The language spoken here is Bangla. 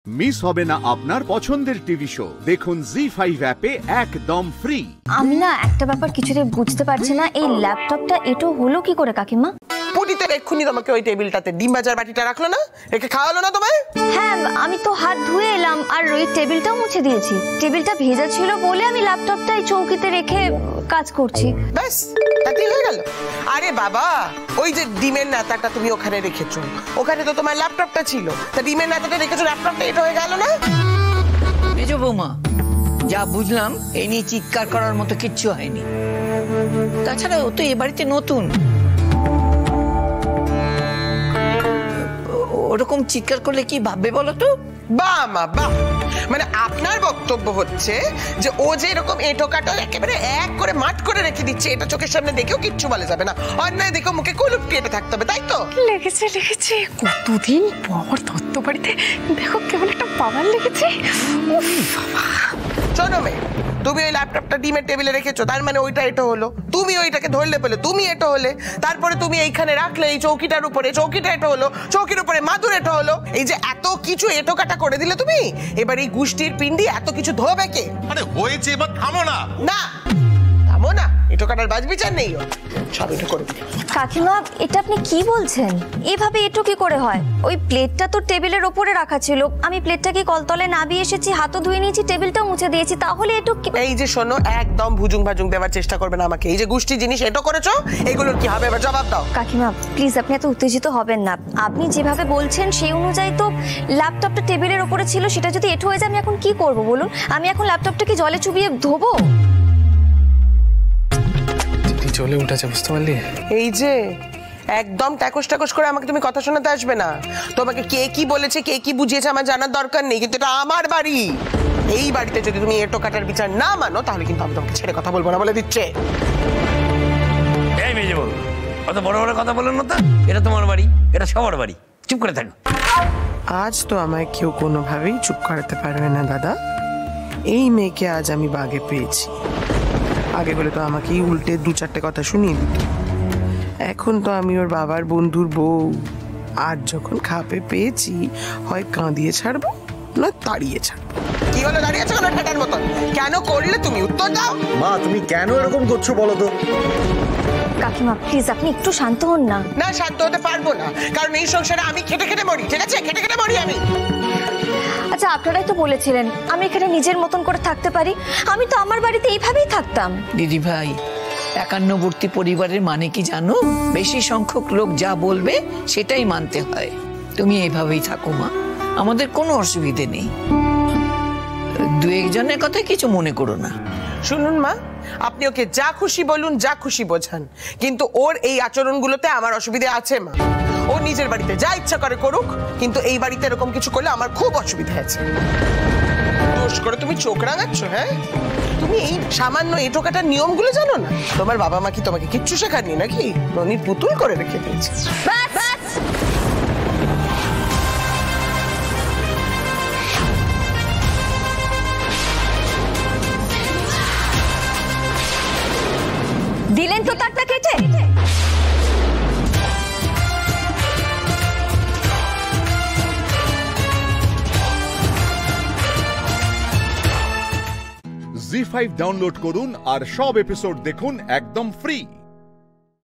মিস হবে না আপনার পছন্দের টিভি শো। দেখুন জি5 অ্যাপে একদম ফ্রি। আমি না একটা ব্যাপার কিছুতে বুঝতে পারছি না, এই ল্যাপটপটা এটো হলো কি করে কাকিমা? পুটিতে এক্ষুনি তোমাকে ওই টেবিলটাতে ডিম ভাজার বাটিটা রাখলো না, রেখে খাওয়ালো না তোমায়? হ্যাঁ, আমি তো হাত ধুয়ে এলাম আর ওই টেবিলটাও মুছে দিয়েছি। টেবিলটা ভেজা ছিল বলে আমি ল্যাপটপটা এই চৌকিতে রেখে কাজ করছি। ব্যাস তাতেই হয়ে গেল। আরে বাবা, ওই যে ডিমের নেতাটা তুমি ওখানে রেখেছো, ওখানে তো তোমার ল্যাপটপটা ছিল, তা ডিমের নেতাটা রেখেছো, ল্যাপটপটা এটা হয়ে গেল না? মেজো বৌমা, যা বুঝলাম এই নিয়ে চিৎকার করার মতো কিচ্ছু হয়নি। তাছাড়া ও তো এ বাড়িতে নতুন, ওরকম চিৎকার করলে কি ভাববে বলো তো? বাহ মা বাহ, মানে আপনার বক্তব্য হচ্ছে যে ও যে এরকম এঁটো কাটো একেবারে এক করে মাঠ করে রেখে দিচ্ছে, এটা চোখের সামনে দেখেও কিচ্ছু বলা যাবে না, অন্যায় দেখেও মুখে কুলুপ কেটে থাকতে হবে, তাই তো? লেগেছে কতদিন পর দত্ত বাড়িতে দেখো কেমন একটা পাওয়ার লেগেছে। শোনো মেয়ে, তুমি ওই ল্যাপটপটা ডিমের টেবিলে রেখেছো, তার মানে ওইটা এটো হলো, তুমি ওইটাকে ধরলে পেলে তুমি এটো হলে, তারপরে তুমি এইখানে রাখলে এই চৌকিটার উপরে, চৌকিটা এটো হলো, চৌকির উপরে মাদুর এটো হলো, এই যে এত কিছু এটো কাটা করে দিলে তুমি, এবার এই গোষ্ঠীর পিন্ডি এত কিছু ধোবে কে? আরে হয়েছে, এবার থামো না। না থামো না, এটো কাটার বাজ বিচার নেই, সব এটো করে দিলে। কাকিমা, এটা আপনি কি বলছেন? এভাবে এটো কি করে হয়? ওই প্লেটটা তো টেবিলের ওপরে রাখা ছিল, আমি প্লেটটাকে কলতলে নামিয়ে এসেছি, হাতও ধুয়ে নিয়েছি, টেবিলটা মুছে দিয়েছি, তাহলে এটো কি? এই যে শোনো, একদম ভুজুং ভাজুং দেওয়ার চেষ্টা করবে না আমাকে। এই যে গোষ্ঠী জিনিস এটো করেছো, এগুলোর কি হবে এবার জবাব দাও। কাকিমা প্লিজ, আপনি এত উত্তেজিত হবেন না। আপনি যেভাবে বলছেন সেই অনুযায়ী তো ল্যাপটপটা টেবিলের ওপরে ছিল, সেটা যদি এটো হয়ে যায় আমি এখন কি করব বলুন? আমি এখন ল্যাপটপটাকে জলে চুবিয়ে ধোবো? চলে উল্টাছে, বুঝতে পারলি? এই যে একদম ট্যাকস ট্যাকস করে আমাকে তুমি কথা শোনাতে আসবে না। তোমাকে কে কি বলেছে, কে কি বুঝিয়েছে আমার জানার দরকার নেই, কিন্তু এটা আমার বাড়ি। এই বাড়িতে যদি তুমি এটো কাটার বিচার না মানো, তাহলে কিন্তু আমি তোমাকে ছেড়ে কথা বলবো না বলে দিচ্ছে। এই মেজো বউ, অত বড় বড় কথা বলেন না তো, এটা তোমার বাড়ি, এটা সবার বাড়ি, চুপ করে থাকো। আজ তো আমায় কেউ কোনোভাবেই চুপ করাতে পারবে না দাদা। এই মেয়েকে আজ আমি বাগে পেয়েছি। আগে বলে তো আমাকেই উল্টে দু চারটে কথা শুনিয়ে দিত, এখন তো আমি ওর বাবার বন্ধুর বউ। আজ যখন খাপে পেয়েছি, হয় কাঁদিয়ে ছাড়বো না তাড়িয়ে ছাড়বো। কি হলো দাঁড়িয়ে আছো কেন ঠেটার মতন? কেন করলে তুমি? উত্তর দাও। মা, তুমি কেন এরকম করছো বলো তো? কাকিমা প্লিজ, আপনি একটু শান্ত হন না। না, শান্ত হতে পারবো না, কারণ এই সংসারে আমি খেটে খেটে মরি, ঠিক আছে? খেটে খেটে মরি আমি। আচ্ছা, আপনারাই তো বলেছিলেন আমি এখানে নিজের মতন করে থাকতে পারি, আমি তো আমার বাড়িতে এইভাবেই থাকতাম। দিদি ভাই, একান্নবর্তী পরিবারের মানে কি জানো? বেশি সংখ্যক লোক যা বলবে সেটাই মানতে হয়। তুমি এইভাবেই থাকো মা, আমাদের কোনো অসুবিধে নেই। দু একজনের কথা কিছু মনে করো না। শুনুন মা, আপনি ওকে যা খুশি বলুন, যা খুশি বোঝান, কিন্তু ওর এই আচরণগুলোতে আমার অসুবিধা আছে মা। ও নিজের বাড়িতে যা ইচ্ছা করে করুক, কিন্তু এই বাড়িতে এরকম কিছু করলে আমার খুব অসুবিধা আছে। দোষ করে তুমি চোখ রাঙাচ্ছ? হ্যাঁ, তুমি এই সামান্য এঁটো কাটার নিয়মগুলো জানো না? তোমার বাবা মা কি তোমাকে কিচ্ছু শেখাননি নাকি? ননির পুতুল করে রেখে দিয়েছে। দিলেন তো তারটা কেটে? জি5 ডাউনলোড করুন আর সব এপিসোড দেখুন একদম ফ্রি।